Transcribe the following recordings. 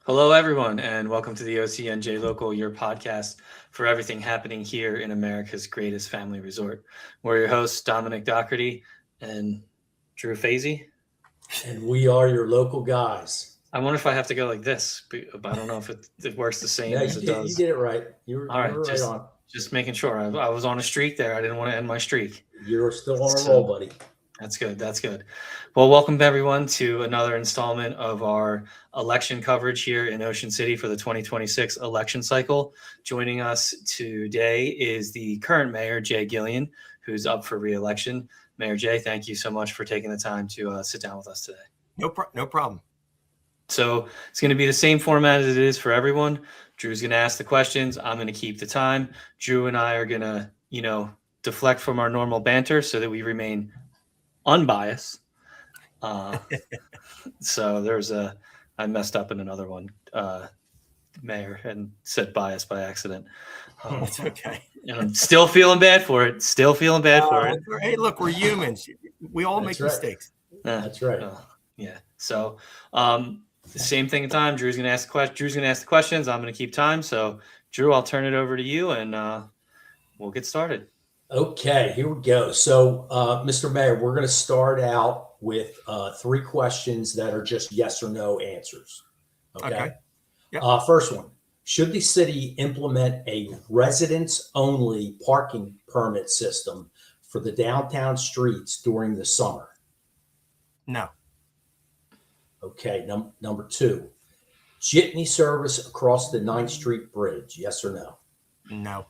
Hello, everyone, and welcome to the OCNJ Local, your podcast for everything happening here in America's greatest family resort. We're your hosts, Dominic Doherty and Drew Fazy. And we are your local guys. I wonder if I have to go like this, but I don't know if it works the same as it does. You did it right. You were right on. Just making sure. I was on a streak there. I didn't want to end my streak. You're still on a roll, buddy. That's good. That's good. Well, welcome everyone to another installment of our election coverage here in Ocean City for the 2026 election cycle. Joining us today is the current mayor, Jay Gillian, who's up for re-election. Mayor Jay, thank you so much for taking the time to sit down with us today. No problem. So it's going to be the same format as it is for everyone. Drew's going to ask the questions. I'm going to keep the time. Drew and I are going to, deflect from our normal banter so that we remain unbiased. So I messed up in another one, Mayor, and said bias by accident. That's okay. I'm still feeling bad for it. Hey, look, we're humans. We all make mistakes. That's right. Yeah. So the same thing in time. Drew's going to ask the questions. I'm going to keep time. So Drew, I'll turn it over to you and we'll get started. Okay, here we go. So, Mr. Mayor, we're going to start out with 3 questions that are just yes or no answers. Okay. Yep. First one, should the city implement a residents-only parking permit system for the downtown streets during the summer? No. Okay, number 2, jitney service across the 9th Street Bridge, yes or no? No.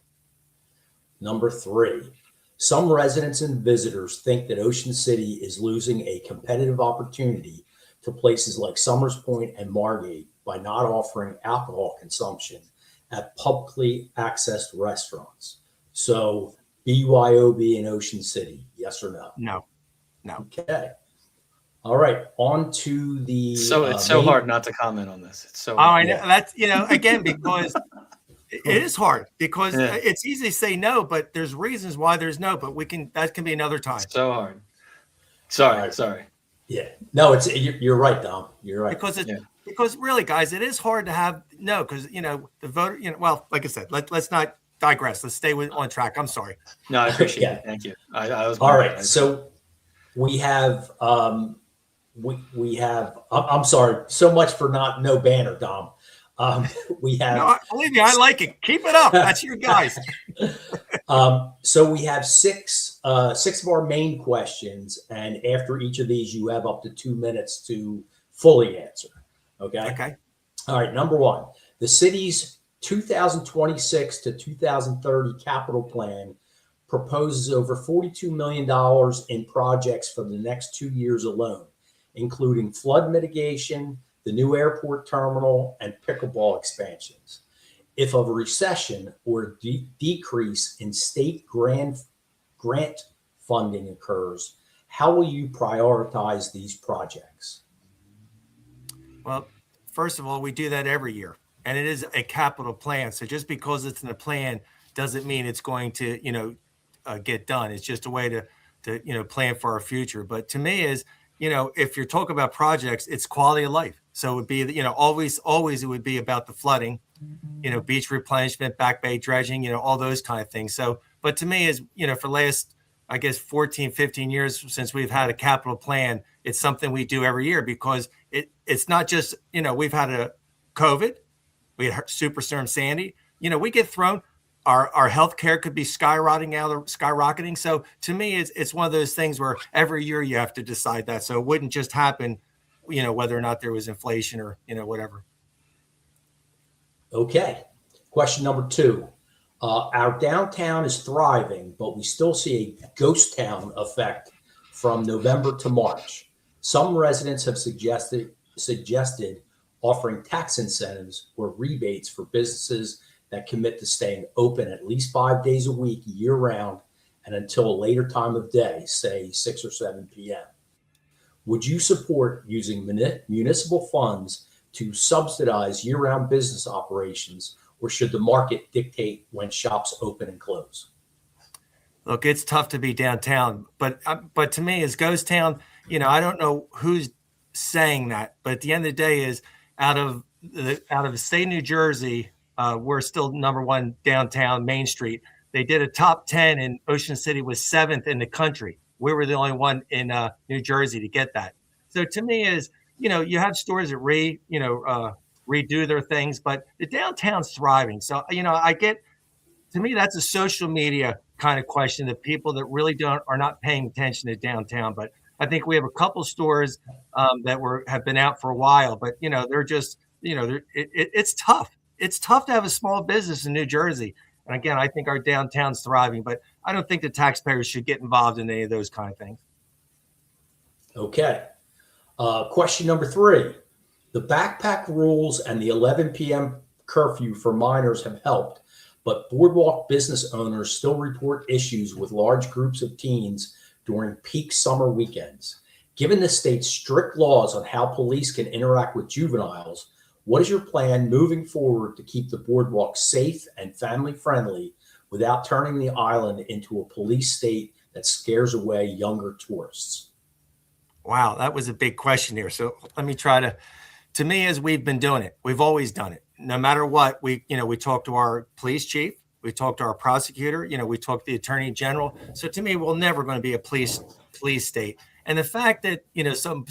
Number 3, some residents and visitors think that Ocean City is losing a competitive opportunity to places like Summers Point and Margate by not offering alcohol consumption at publicly accessed restaurants. So BYOB in Ocean City, yes or no? No. Okay. All right, on to the. So it's so hard not to comment on this. It's so. Oh, I know. That's again because. It is hard because it's easy to say no, but there's reasons why there's no. But that can be another time. So hard. Sorry. Yeah. No, you're right, Dom. You're right. Because really, guys, it is hard to have no because the voter. Well, like I said, let's not digress. Let's stay on track. I'm sorry. No, I appreciate it. Thank you. I was all right. So we have we have. I'm sorry. So much for no banner, Dom. We have. No, believe me, I like it. Keep it up. That's your guys. So we have six of our main questions, and after each of these, you have up to 2 minutes to fully answer. Okay. All right. Number 1, the city's 2026 to 2030 capital plan proposes over $42 million in projects for the next 2 years alone, including flood mitigation, the new airport terminal, and pickleball expansions. If a recession or decrease in state grant funding occurs, how will you prioritize these projects? Well, first of all, we do that every year, and it is a capital plan. So just because it's in a plan doesn't mean it's going to, get done. It's just a way to plan for our future. But to me is, if you're talking about projects, it's quality of life. So it would be, always it would be about the flooding, beach replenishment, back bay dredging, all those kind of things. So, but to me is, for last, I guess, 14, 15 years since we've had a capital plan, it's something we do every year because it's not just, we've had a COVID, we had Superstorm Sandy, we get thrown. Our healthcare could be skyrocketing. So to me, it's one of those things where every year you have to decide that. So it wouldn't just happen, whether or not there was inflation or, whatever. Okay. Question number 2. Our downtown is thriving, but we still see a ghost town effect from November to March. Some residents have suggested offering tax incentives or rebates for businesses that commit to staying open at least 5 days a week, year round, and until a later time of day, say 6 or 7 p.m. Would you support using municipal funds to subsidize year-round business operations, or should the market dictate when shops open and close? Look, it's tough to be downtown, but to me, as ghost town, I don't know who's saying that, but at the end of the day, out of the state of New Jersey, we're still number one downtown Main Street. They did a top 10 and Ocean City was 7th in the country. We were the only one in New Jersey to get that. So to me is, you have stores that redo their things, but the downtown's thriving. So, to me, that's a social media kind of question that people that really are not paying attention to downtown. But I think we have a couple stores that have been out for a while, but they're just, it's tough. It's tough to have a small business in New Jersey. And again, I think our downtown's thriving, but I don't think the taxpayers should get involved in any of those kind of things. Okay. Question number 3. The backpack rules and the 11 p.m. curfew for minors have helped, but boardwalk business owners still report issues with large groups of teens during peak summer weekends. Given the state's strict laws on how police can interact with juveniles, what is your plan moving forward to keep the boardwalk safe and family friendly without turning the island into a police state that scares away younger tourists? Wow, that was a big question here. So let me try to me, as we've been doing it, we've always done it. No matter what, we talk to our police chief, we talk to our prosecutor, we talk to the attorney general. So to me, we're never going to be a police state. And the fact that,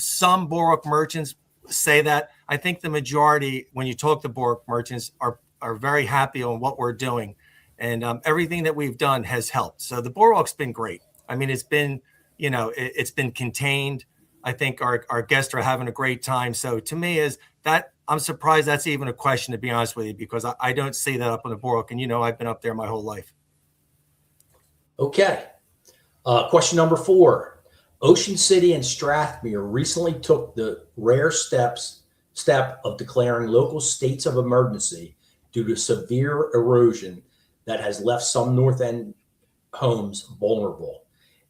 some boardwalk merchants say that, I think the majority, when you talk to boardwalk merchants, are very happy on what we're doing. And everything that we've done has helped. So the boardwalk's been great. I mean, it's been, it's been contained. I think our guests are having a great time. So to me is that I'm surprised that's even a question, to be honest with you, because I don't see that up on the boardwalk. And, I've been up there my whole life. Okay. Question number 4. Ocean City and Strathmere recently took the rare step of declaring local states of emergency due to severe erosion that has left some North End homes vulnerable.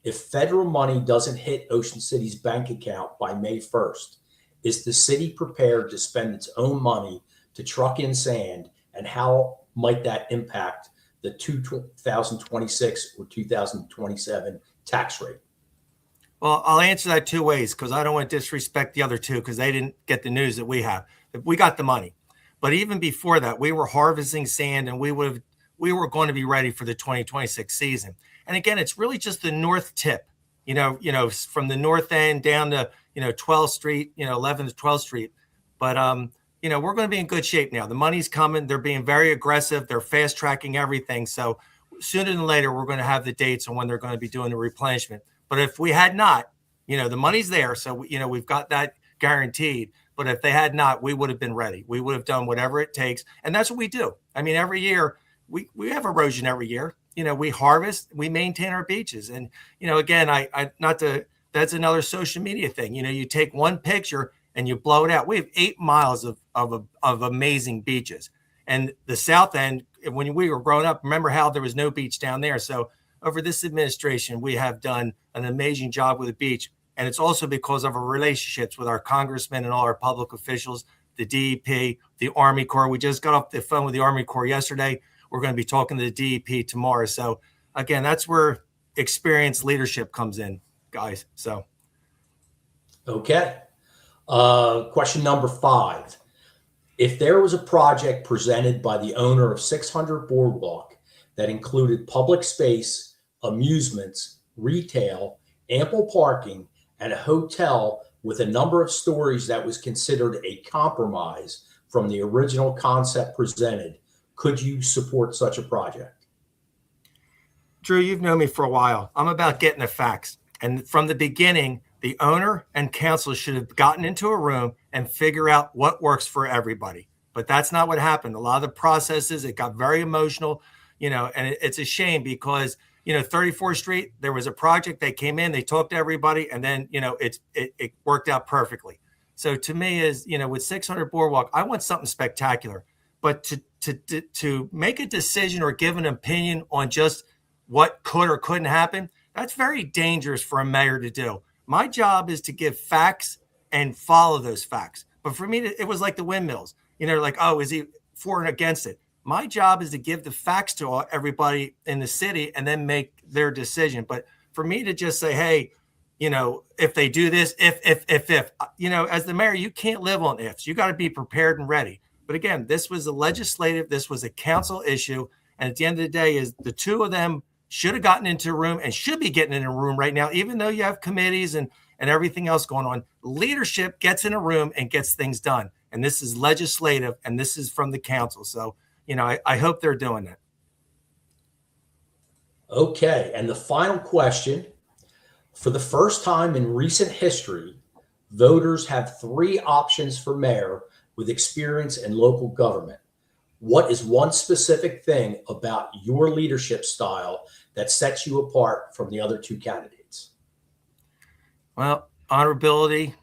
If federal money doesn't hit Ocean City's bank account by May 1st, is the city prepared to spend its own money to truck in sand, and how might that impact the 2026 or 2027 tax rate? Well, I'll answer that 2 ways, because I don't want to disrespect the other 2 because they didn't get the news that we have. We got the money. But even before that, we were harvesting sand, and we were going to be ready for the 2026 season. And again, it's really just the north tip, from the north end down to, 12th Street, 11th to 12th Street. But, we're going to be in good shape now. The money's coming. They're being very aggressive. They're fast tracking everything. So sooner than later, we're going to have the dates on when they're going to be doing the replenishment. But if we had not, the money's there. So, we've got that guaranteed. But if they had not, we would have been ready. We would have done whatever it takes. And that's what we do. I mean, every year we have erosion every year. We harvest, we maintain our beaches. And, again, that's another social media thing. You take one picture and you blow it out. We have 8 miles of amazing beaches. And the South End, when we were growing up, remember how there was no beach down there. So over this administration, we have done an amazing job with the beach. And it's also because of our relationships with our congressmen and all our public officials, the DEP, the Army Corps. We just got off the phone with the Army Corps yesterday. We're going to be talking to the DEP tomorrow. So again, that's where experienced leadership comes in, guys. So. Okay. Question number 5. If there was a project presented by the owner of 600 Boardwalk that included public space, amusements, retail, ample parking, and a hotel with a number of stories that was considered a compromise from the original concept presented, could you support such a project? Drew, you've known me for a while. I'm about getting the facts. And from the beginning, the owner and council should have gotten into a room and figure out what works for everybody. But that's not what happened. A lot of the processes, it got very emotional, and it's a shame because, 34th Street, there was a project, they came in, they talked to everybody, and then, it worked out perfectly. So to me is, with 600 Boardwalk, I want something spectacular. But to make a decision or give an opinion on just what could or couldn't happen, that's very dangerous for a mayor to do. My job is to give facts and follow those facts. But for me, it was like the windmills. Like, oh, is he for and against it? My job is to give the facts to everybody in the city and then make their decision. But for me to just say, hey, if they do this, if, as the mayor, you can't live on ifs. You got to be prepared and ready. But again, this was this was a council issue. And at the end of the day is the two of them should have gotten into a room and should be getting in a room right now, even though you have committees and everything else going on. Leadership gets in a room and gets things done. And this is legislative and this is from the council. So, I hope they're doing that. Okay. And the final question: for the first time in recent history, voters have 3 options for mayor with experience in local government. What is one specific thing about your leadership style that sets you apart from the other 2 candidates? Well, honorability,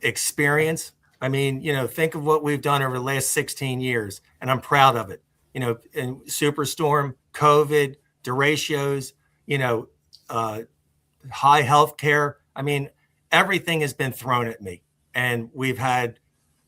experience. I mean, think of what we've done over the last 16 years, and I'm proud of it. In Superstorm, COVID, derechos, high health care. I mean, everything has been thrown at me, and we've had,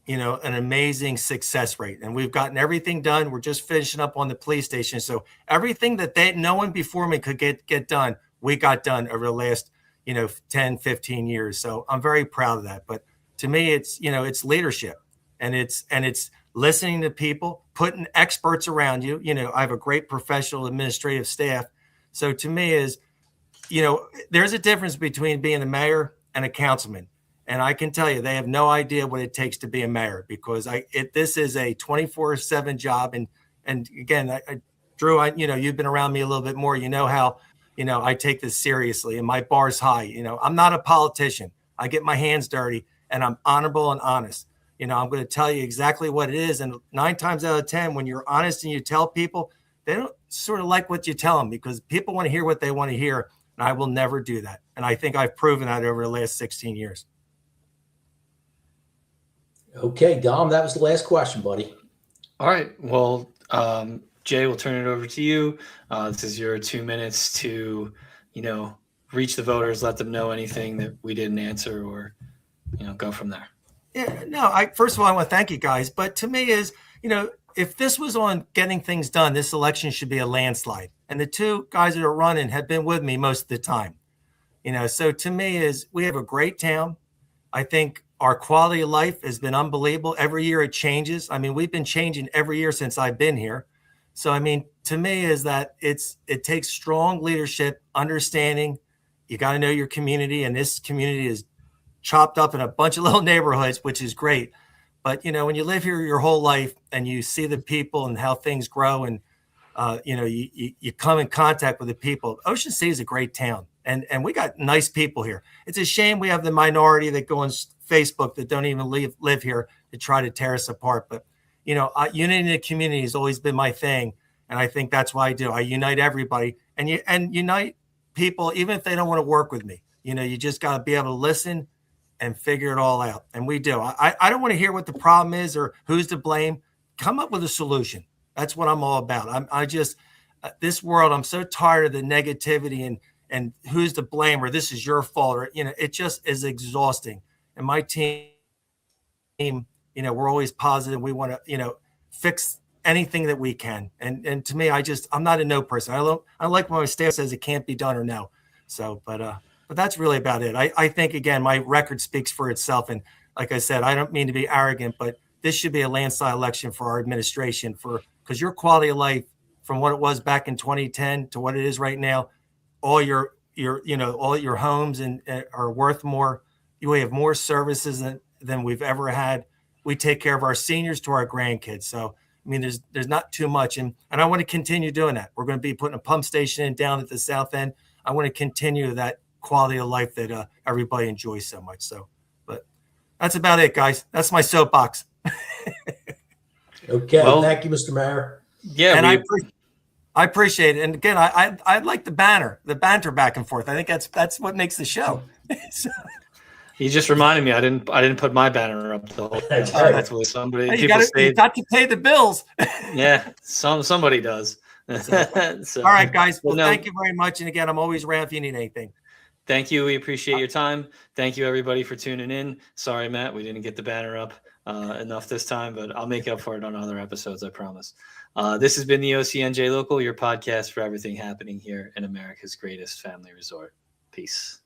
an amazing success rate, and we've gotten everything done. We're just finishing up on the police station. So everything that no one before me could get done, we got done over the last, 10, 15 years. So I'm very proud of that. But to me, it's, it's leadership, and it's listening to people, putting experts around you. I have a great professional administrative staff. So to me is, there's a difference between being a mayor and a councilman. And I can tell you, they have no idea what it takes to be a mayor, because this is a 24/7 job. And again, Drew, you've been around me a little bit more. You know how, I take this seriously, and my bar's high. I'm not a politician. I get my hands dirty, and I'm honorable and honest. I'm going to tell you exactly what it is. And 9 times out of 10, when you're honest and you tell people, they don't sort of like what you tell them, because people want to hear what they want to hear. And I will never do that. And I think I've proven that over the last 16 years. Okay, Dom, that was the last question, buddy. All right. Well, Jay, we'll turn it over to you. This is your 2 minutes to, reach the voters, let them know anything that we didn't answer, or, go from there. Yeah, no, first of all, I want to thank you guys. But to me is, if this was on getting things done, this election should be a landslide. And the 2 guys that are running have been with me most of the time. So to me is, we have a great town. I think our quality of life has been unbelievable. Every year it changes. I mean, we've been changing every year since I've been here. So, I mean, to me is that it takes strong leadership, understanding. You got to know your community, and this community is chopped up in a bunch of little neighborhoods, which is great. But, when you live here your whole life and you see the people and how things grow, and, you come in contact with the people, Ocean City is a great town, and we got nice people here. It's a shame we have the minority that go on Facebook that don't even live here to try to tear us apart. But, unity in the community has always been my thing. And I think that's why I do. I unite everybody and unite people, even if they don't want to work with me. You just got to be able to listen and figure it all out. And we do. I don't want to hear what the problem is or who's to blame. Come up with a solution. That's what I'm all about. This world, I'm so tired of the negativity and who's to blame, or this is your fault, or, it just is exhausting. And my team, we're always positive. We want to, fix anything that we can. And to me, I'm not a no person. I like when my staff says it can't be done or no. So, but that's really about it. I think, again, my record speaks for itself. And like I said, I don't mean to be arrogant, but this should be a landslide election for our administration, because your quality of life from what it was back in 2010 to what it is right now, all your homes and are worth more. We have more services than we've ever had. We take care of our seniors to our grandkids. So, I mean, there's not too much. And I want to continue doing that. We're going to be putting a pump station in down at the south end. I want to continue that quality of life that everybody enjoys so much. So, but that's about it, guys. That's my soapbox. Okay. Well, thank you, Mr. Mayor. Yeah. And I appreciate it. And again, I like the banter back and forth. I think that's what makes the show. So, you just reminded me. I didn't put my banner up the whole time. That's what somebody. Hey, you got to pay the bills. Yeah, somebody does. So, all right, guys. Well, thank you very much. And again, I'm always around if you need anything. Thank you. We appreciate your time. Thank you, everybody, for tuning in. Sorry, Matt, we didn't get the banner up enough this time, but I'll make up for it on other episodes, I promise. This has been the OCNJ Local, your podcast for everything happening here in America's greatest family resort. Peace.